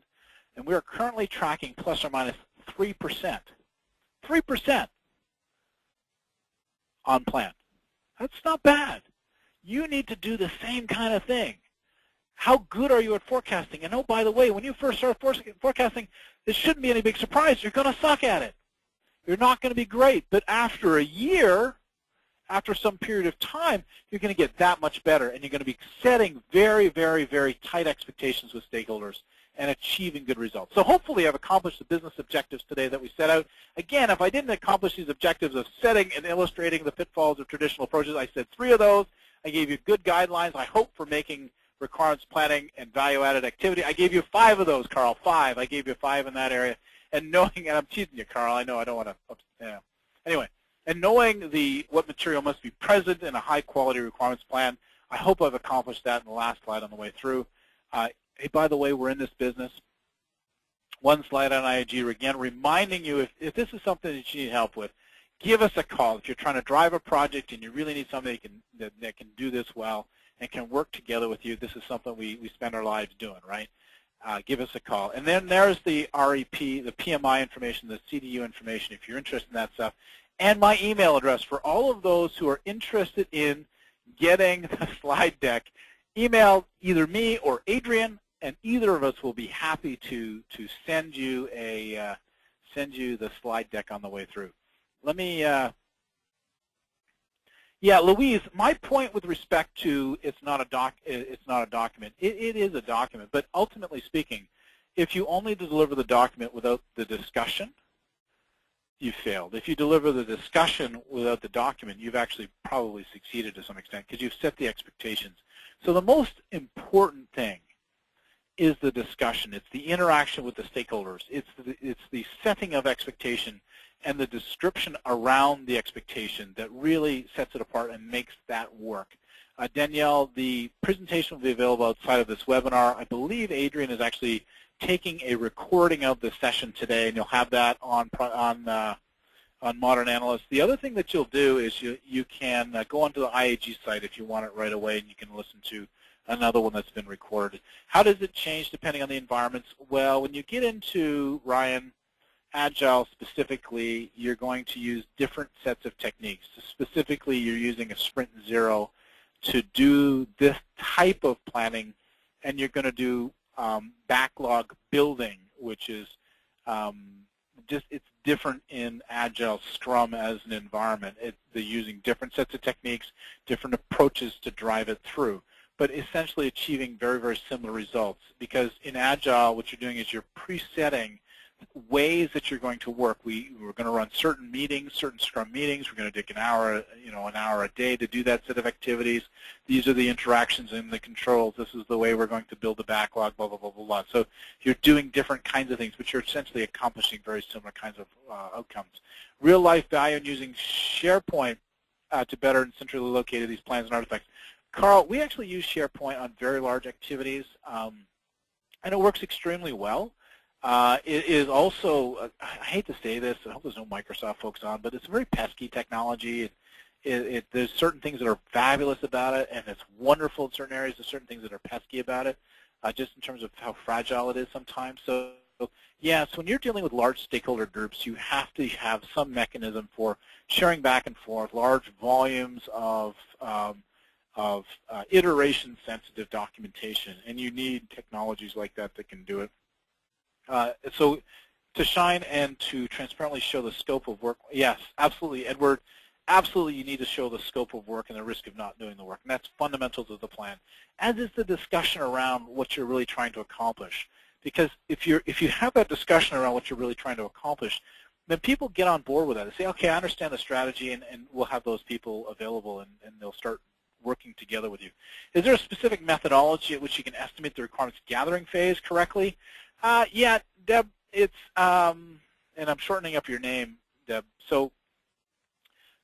and we are currently tracking plus or minus 3%. 3% on plan. That's not bad. You need to do the same kind of thing. How good are you at forecasting? And oh, by the way, when you first start forecasting, this shouldn't be any big surprise. You're going to suck at it. You're not going to be great. But after a year, after some period of time, you're going to get that much better, and you're going to be setting very, very, very tight expectations with stakeholders and achieving good results. So hopefully I've accomplished the business objectives today that we set out. Again, if I didn't accomplish these objectives of setting and illustrating the pitfalls of traditional approaches, I said 3 of those. I gave you good guidelines, I hope, for making requirements planning and value-added activity. I gave you 5 of those, Carl, 5. I gave you 5 in that area. And knowing, and I'm teasing you, Carl, I know I don't want to, anyway, and knowing what material must be present in a high-quality requirements plan, I hope I've accomplished that in the last slide on the way through. Hey, by the way, we're in this business. One slide on IAG, again, reminding you if this is something that you need help with, give us a call. If you're trying to drive a project and you really need somebody that can do this well and can work together with you, this is something we spend our lives doing, right? Give us a call. And then there's the REP, the PMI information, the CDU information, if you're interested in that stuff, and my email address for all of those who are interested in getting the slide deck. Email either me or Adrian, and either of us will be happy to send you the slide deck on the way through. Let me, yeah, Louise, my point with respect to it's not a document. It is a document, but ultimately speaking, if you only deliver the document without the discussion, you failed. If you deliver the discussion without the document, you've actually probably succeeded to some extent because you've set the expectations. So the most important thing is the discussion. It's the interaction with the stakeholders. It's the setting of expectation and the description around the expectation that really sets it apart and makes that work. Danielle, the presentation will be available outside of this webinar. I believe Adrian is actually taking a recording of the session today, and you'll have that on Modern Analyst. The other thing that you'll do is you can go onto the IAG site if you want it right away, and you can listen to another one that's been recorded. How does it change depending on the environments? Well, when you get into, Ryan, Agile specifically, you're going to use different sets of techniques. So specifically, you're using a Sprint Zero to do this type of planning, and you're going to do backlog building, which is it's different in Agile Scrum as an environment. They're using different sets of techniques, different approaches to drive it through, but essentially achieving very, very similar results. Because in Agile, what you're doing is you're presetting ways that you're going to work. We're going to run certain meetings, certain Scrum meetings. We're going to take an hour a day to do that set of activities. These are the interactions and the controls. This is the way we're going to build the backlog, blah, blah, blah, blah, blah. So you're doing different kinds of things, but you're essentially accomplishing very similar kinds of outcomes. Real-life value in using SharePoint to better and centrally locate these plans and artifacts. Carl, we actually use SharePoint on very large activities, and it works extremely well. It is also, I hate to say this, I hope there's no Microsoft folks on, but it's a very pesky technology. There's certain things that are fabulous about it, and it's wonderful in certain areas. There's certain things that are pesky about it, just in terms of how fragile it is sometimes. So, yes, when you're dealing with large stakeholder groups, you have to have some mechanism for sharing back and forth large volumes of iteration-sensitive documentation, and you need technologies like that that can do it. So to shine and to transparently show the scope of work, yes, absolutely, Edward, absolutely you need to show the scope of work and the risk of not doing the work, and that's fundamental to the plan, as is the discussion around what you're really trying to accomplish. Because if you have that discussion around what you're really trying to accomplish, then people get on board with that. They say, okay, I understand the strategy, and we'll have those people available, and they'll start working together with you. Is there a specific methodology at which you can estimate the requirements gathering phase correctly? Yeah, Deb, it's, and I'm shortening up your name, Deb. So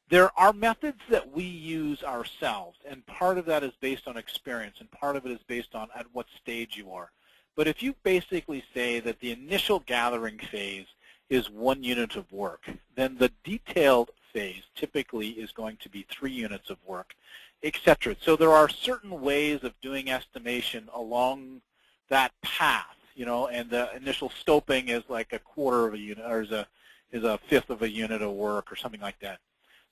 there are methods that we use ourselves, and part of that is based on experience, and part of it is based on at what stage you are. But if you basically say that the initial gathering phase is 1 unit of work, then the detailed phase typically is going to be 3 units of work, etc. So there are certain ways of doing estimation along that path, you know, and the initial scoping is like 1/4 of a unit, or is a 1/5 of a unit of work, or something like that.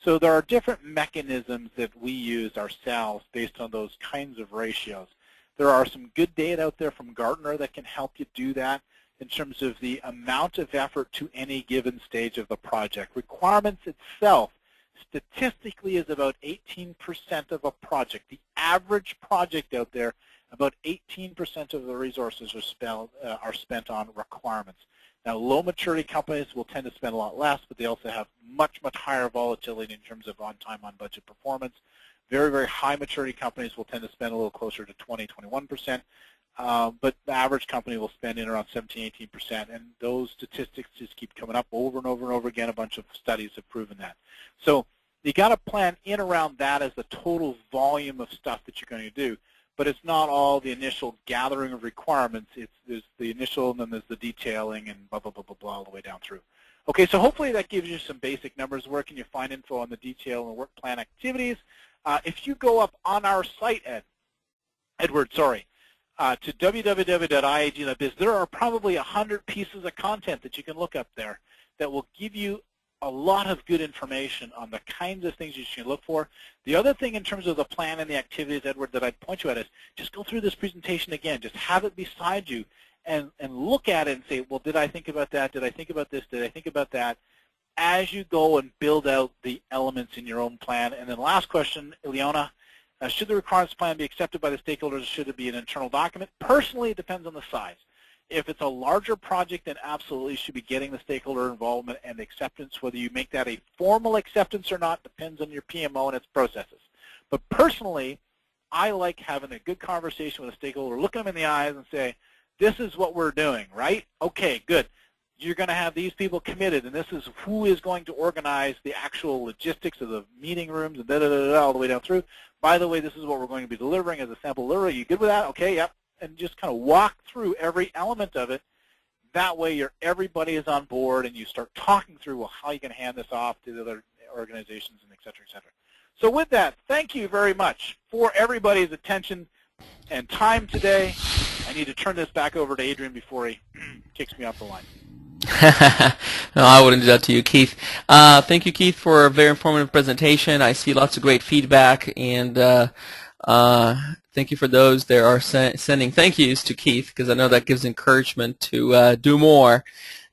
So there are different mechanisms that we use ourselves based on those kinds of ratios. There are some good data out there from Gartner that can help you do that in terms of the amount of effort to any given stage of the project. Requirements itself statistically is about 18% of a project. The average project out there, about 18% of the resources are spent on requirements. Now, low maturity companies will tend to spend a lot less, but they also have much, much higher volatility in terms of on-time, on-budget performance. Very, very high maturity companies will tend to spend a little closer to 20, 21%, but the average company will spend in around 17, 18%, and those statistics just keep coming up over and over and over again. A bunch of studies have proven that. So you got to plan in around that as the total volume of stuff that you're going to do, but it's not all the initial gathering of requirements. There's the initial, and then there's the detailing, and blah, blah, blah, blah, blah, all the way down through. Okay, so hopefully that gives you some basic numbers. Where can you find info on the detail and work plan activities? If you go up on our site, Edward, to www.iag.biz, there are probably 100 pieces of content that you can look up there that will give you a lot of good information on the kinds of things you should look for. The other thing in terms of the plan and the activities, Edward, that I'd point you at is just go through this presentation again. Just have it beside you and look at it and say, well, did I think about that? Did I think about this? Did I think about that? As you go and build out the elements in your own plan. And then last question, Ileana, should the requirements plan be accepted by the stakeholders, or should it be an internal document? Personally, it depends on the size. If it's a larger project, then absolutely should be getting the stakeholder involvement and acceptance. Whether you make that a formal acceptance or not depends on your PMO and its processes. But personally, I like having a good conversation with a stakeholder, look them in the eyes and say, this is what we're doing, right? Okay, good. You're going to have these people committed, and this is who is going to organize the actual logistics of the meeting rooms and all the way down through. By the way, this is what we're going to be delivering as a sample delivery. You good with that? Okay, yep. And just kind of walk through every element of it. That way, everybody is on board, and you start talking through, well, how you can hand this off to the other organizations, and et cetera, et cetera. So with that, thank you very much for everybody's attention and time today. I need to turn this back over to Adrian before he kicks me off the line. No, I wouldn't do that to you, Keith. Thank you, Keith, for a very informative presentation. I see lots of great feedback, and thank you for those that are sending thank yous to Keith, because I know that gives encouragement to do more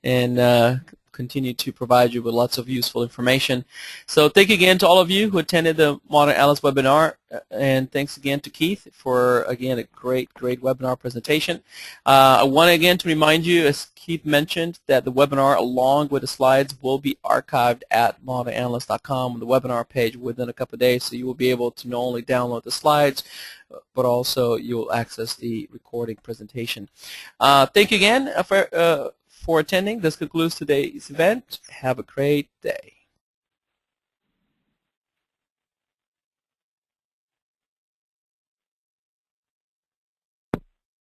and continue to provide you with lots of useful information. So thank you again to all of you who attended the Modern Analyst webinar, and thanks again to Keith for, again, a great webinar presentation. I want again to remind you, as Keith mentioned, that the webinar along with the slides will be archived at ModernAnalyst.com on the webinar page within a couple of days, so you will be able to not only download the slides, but also you'll access the recording presentation. Thank you again for attending. This concludes today's event. Have a great day.